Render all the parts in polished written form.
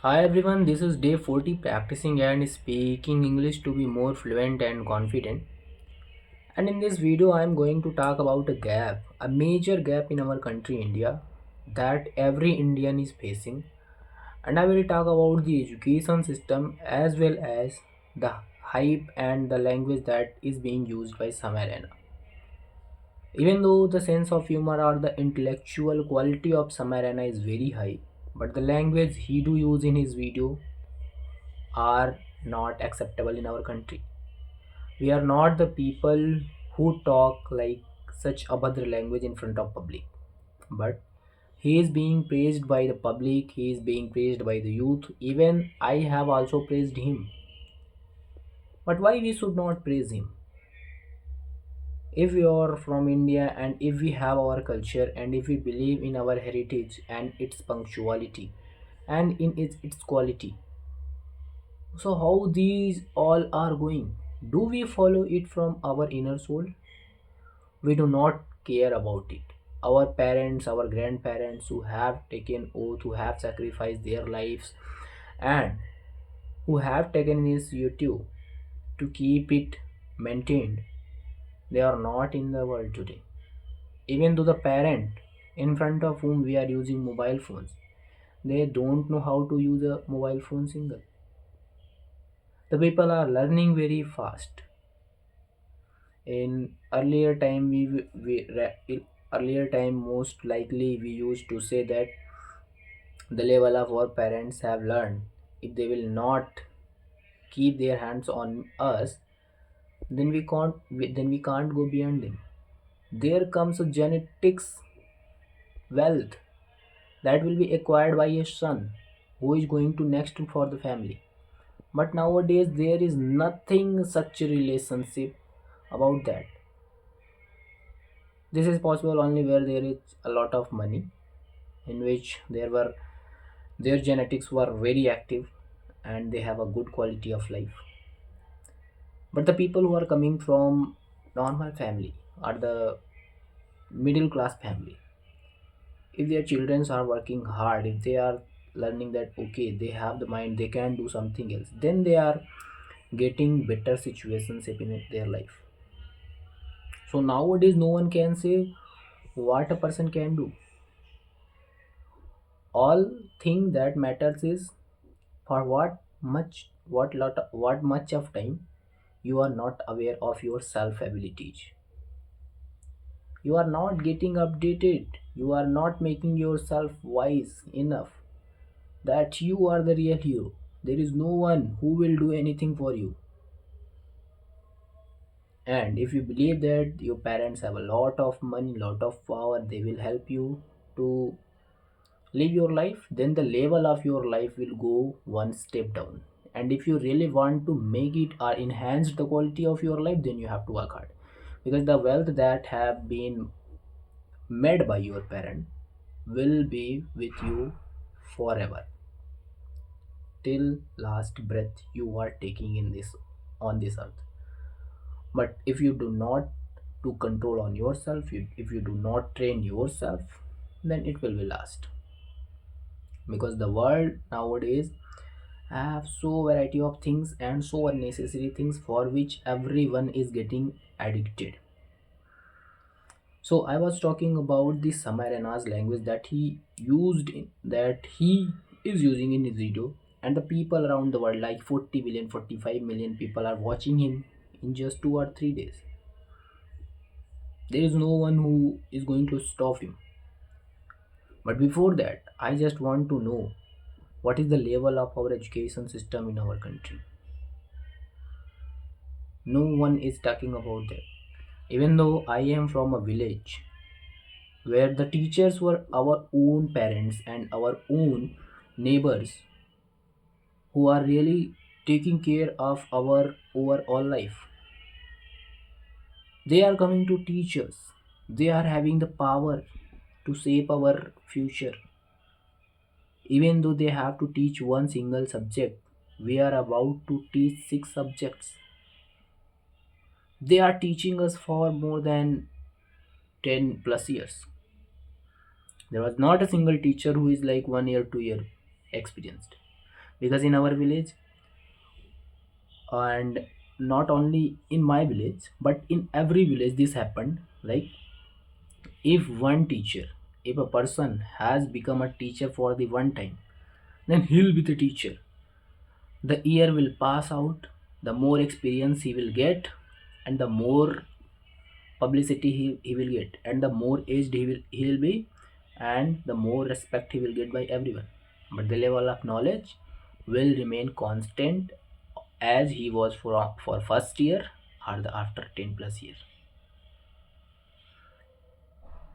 Hi everyone, this is day 40 practicing and speaking English to be more fluent and confident. And in this video, I am going to talk about a major gap in our country, India, that every Indian is facing. And I will talk about the education system as well as the hype and the language that is being used by Samarena. Even though the sense of humor or the intellectual quality of Samarena is very high, but the language he do use in his video are not acceptable in our country. We are not the people who talk like such abhadra language in front of public. But he is being praised by the public, he is being praised by the youth. Even I have also praised him. But why we should not praise him? If we are from India and if we have our culture and if we believe in our heritage and its punctuality and in its quality, so, how these all are going? Do we follow it from our inner soul? We do not care about it. Our parents, our grandparents who have taken oath, who have sacrificed their lives, and who have taken initiative to keep it maintained, they are not in the world today. Even though the parent in front of whom we are using mobile phones, they don't know how to use a mobile phone single. The people are learning very fast. In earlier time in earlier time most likely we used to say that the level of our parents have learned, if they will not keep their hands on us, then we can't go beyond them. There comes a genetics wealth that will be acquired by a son who is going to next for the family. But nowadays there is nothing such a relationship about that. This is possible only where there is a lot of money, in which their genetics were very active and they have a good quality of life. But the people who are coming from normal family or the middle class family, if their children are working hard, if they are learning that okay they have the mind, they can do something else, then they are getting better situations in their life. So nowadays no one can say what a person can do. All thing that matters is for what much of time you are not aware of your self abilities. You are not getting updated, you are not making yourself wise enough that you are the real hero. There is no one who will do anything for you. And if you believe that your parents have a lot of money, lot of power, they will help you to live your life, then the level of your life will go one step down. And if you really want to make it or enhance the quality of your life, then you have to work hard, because the wealth that have been made by your parent will be with you forever, till last breath you are taking in this on this earth. But if you do not to control on yourself, if you do not train yourself, then it will be lost. Because the world nowadays have so variety of things and so unnecessary things for which everyone is getting addicted. So I was talking about the Samarana's language that that he is using in his video, and the people around the world, like 40 billion, 45 million people, are watching him in just 2 or 3 days. There is no one who is going to stop him. But before that, I just want to know what is the level of our education system in our country. No one is talking about that. Even though I am from a village where the teachers were our own parents and our own neighbors who are really taking care of our overall life. They are coming to teach us. They are having the power to shape our future. Even though they have to teach one single subject, we are about to teach six subjects. They are teaching us for more than 10 plus years. There was not a single teacher who is like 1 year, 2 year experienced. because in our village, and not only in my village but in every village this happened, like if one teacher, if a person has become a teacher for the one time, then he'll be the teacher. The year will pass out, the more experience he will get, and the more publicity he will get, and the more aged he will be, and the more respect he will get by everyone. But the level of knowledge will remain constant as he was for first year or the after 10 plus years.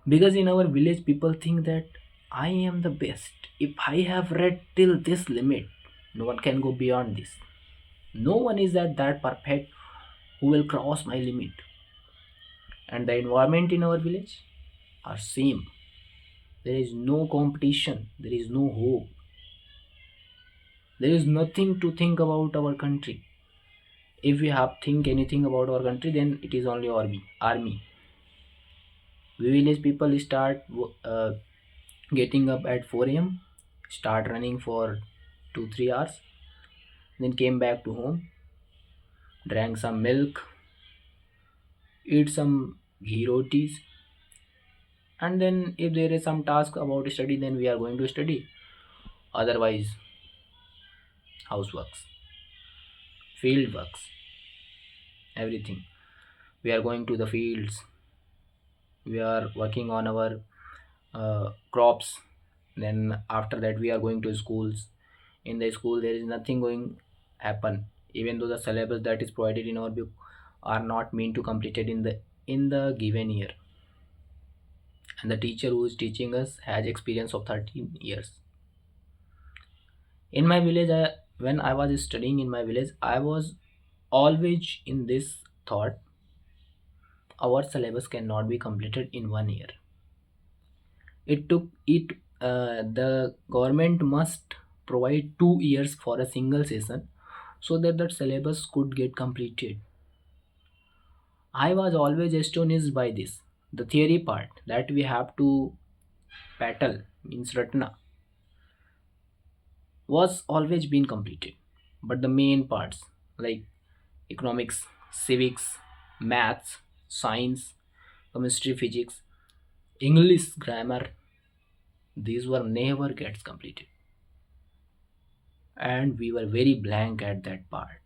Because in our village people think that I am the best. If I have read till this limit, no one can go beyond this. No one is that perfect who will cross my limit. And the environment in our village are same. There is no competition, there is no hope, there is nothing to think about our country. If we have think anything about our country, then it is only army. We village people start getting up at 4 a.m., start running for 2 3 hours, then came back to home, drank some milk, eat some ghee rotis, and then if there is some task about study, then we are going to study. Otherwise, houseworks, field works, everything. We are going to the fields, we are working on our crops. Then after that, we are going to schools. In the school, there is nothing going happen. Even though the syllabus that is provided in our book are not meant to completed in the given year, and the teacher who is teaching us has experience of 13 years. In my village, when I was studying in my village, I was always in this thought: our syllabus cannot be completed in 1 year. It took it. The government must provide 2 years for a single session so that the syllabus could get completed. I was always astonished by this. The theory part that we have to battle means Ratna was always been completed. But the main parts like economics, civics, maths, science, chemistry, physics, English, grammar, these were never gets completed. And we were very blank at that part.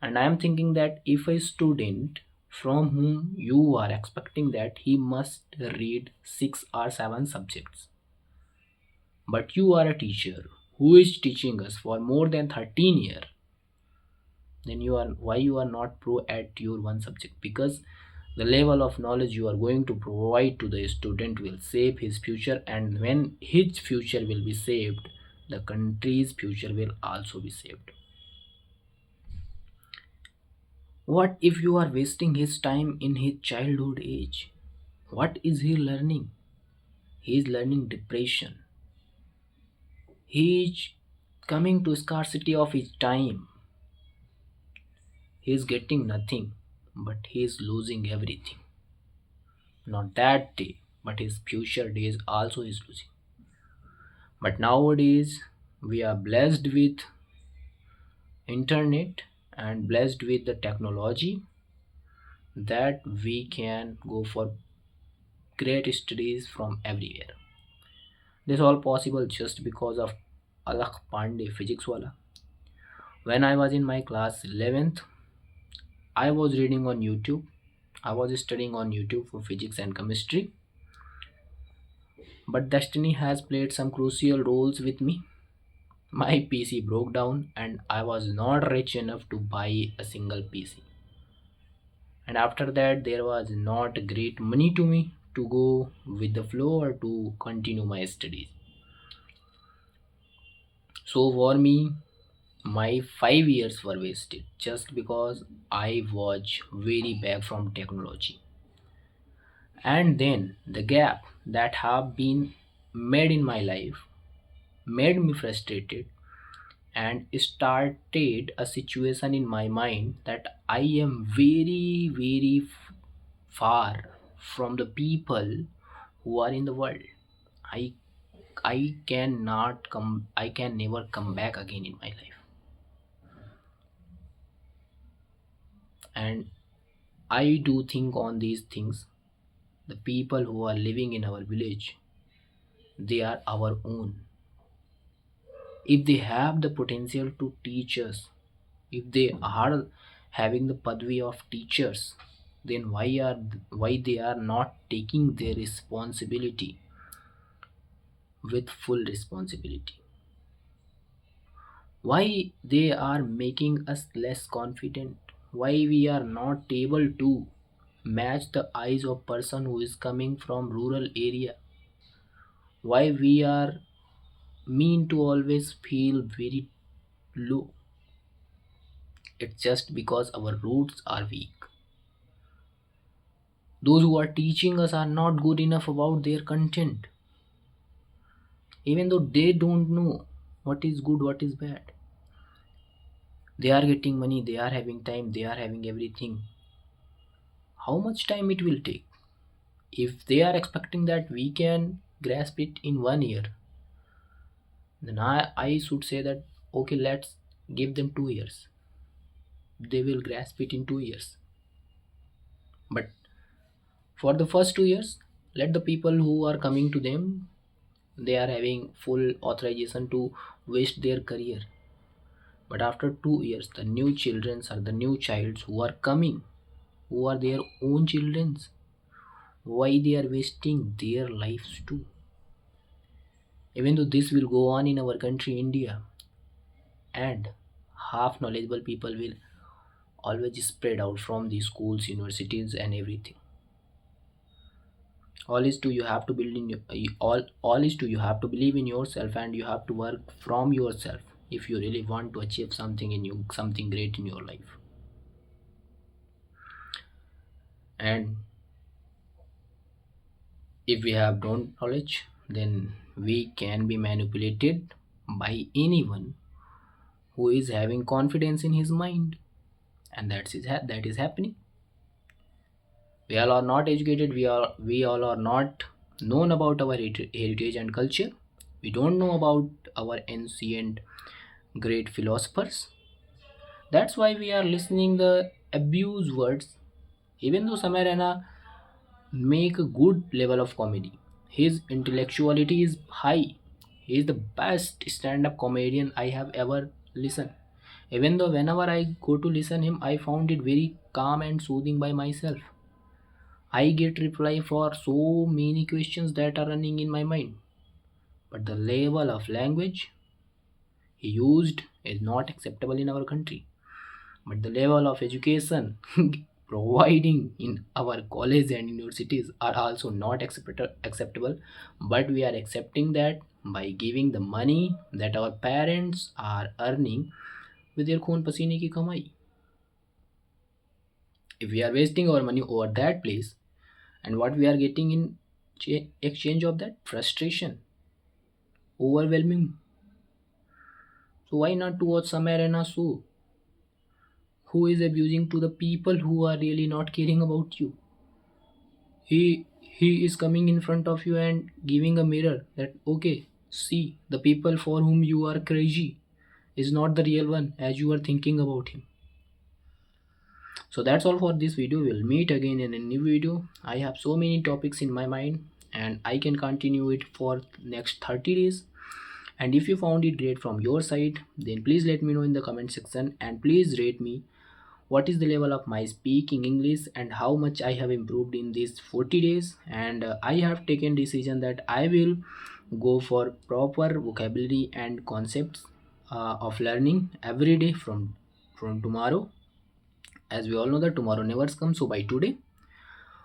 And I am thinking that if a student from whom you are expecting that he must read 6 or 7 subjects, but you are a teacher who is teaching us for more than 13 years, then you are why you are not pro at your one subject? Because the level of knowledge you are going to provide to the student will save his future, and when his future will be saved, the country's future will also be saved. What if you are wasting his time in his childhood age? What is he learning? He is learning depression. He is coming to scarcity of his time. He is getting nothing, but he is losing everything. Not that day, but his future days also is losing. But nowadays we are blessed with internet and blessed with the technology that we can go for great studies from everywhere. This all possible just because of Alakh Pandey, physics wala. When I was in my class 11th, I was reading on YouTube. I was studying on YouTube for physics and chemistry. But destiny has played some crucial roles with me. My PC broke down and I was not rich enough to buy a single PC. And after that, there was not great money to me to go with the flow or to continue my studies. So for me, my 5 years were wasted just because I was very back from technology. And then the gap that have been made in my life made me frustrated and started a situation in my mind that I am very far from the people who are in the world. I I can never come back again in my life. And I do think on these things. The people who are living in our village, they are our own. If they have the potential to teach us, if they are having the padvi of teachers, then why they are not taking their responsibility with full responsibility? Why they are making us less confident? Why we are not able to match the eyes of person who is coming from rural area? Why we are mean to always feel very low? It's just because our roots are weak. Those who are teaching us are not good enough about their content, even though they don't know what is good, what is bad. They are getting money, they are having time, they are having everything. How much time it will take? If they are expecting that we can grasp it in 1 year, then I should say that okay, let's give them 2 years. They will grasp it in 2 years. But for the first 2 years, let the people who are coming to them, they are having full authorization to waste their career. But after 2 years, the new childrens are the new childs who are coming, who are their own childrens. Why they are wasting their lives too? Even though this will go on in our country, India, and half knowledgeable people will always spread out from the schools, universities, and everything. All is to you have to build in all is to you have to believe in yourself, and you have to work from yourself if you really want to achieve something in you, something great in your life. And if we have no knowledge, then we can be manipulated by anyone who is having confidence in his mind, and that is happening. We all are not educated. We all are not known about our heritage and culture. We don't know about our ancient great philosophers. That's why we are listening the abuse words. Even though Samir Raina make a good level of comedy, his intellectuality is high. He is the best stand-up comedian I have ever listened. Even though whenever I go to listen him, I found it very calm and soothing by myself. I get reply for so many questions that are running in my mind. But the level of language he used is not acceptable in our country. But the level of education providing in our college and universities are also not acceptable. But we are accepting that by giving the money that our parents are earning with their खून पसीने की कमाई. If we are wasting our money over that place, and what we are getting in exchange of that? Frustration, overwhelming. So why not to watch Samir and Asu, who is abusing to the people who are really not caring about you? He is coming in front of you and giving a mirror that okay, see the people for whom you are crazy is not the real one as you are thinking about him. So that's all for this video. We'll meet again in a new video. I have so many topics in my mind and I can continue it for next 30 days. And if you found it great from your side, then please let me know in the comment section, and please rate me what is the level of my speaking English and how much I have improved in these 40 days. And I have taken decision that I will go for proper vocabulary and concepts of learning every day from tomorrow. As we all know that tomorrow never comes, so by today.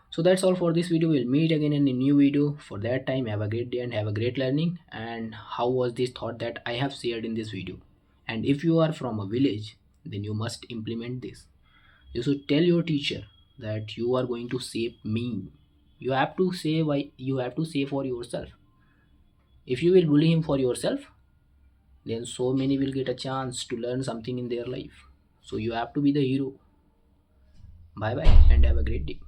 So that's all for this video. We'll meet again in a new video. For that time, have a great day and have a great learning. And how was this thought that I have shared in this video? And if you are from a village, then you must implement this. You should tell your teacher that you are going to save me. You have to say why, you have to say for yourself. If you will bully him for yourself, then so many will get a chance to learn something in their life. So you have to be the hero. Bye bye and have a great day.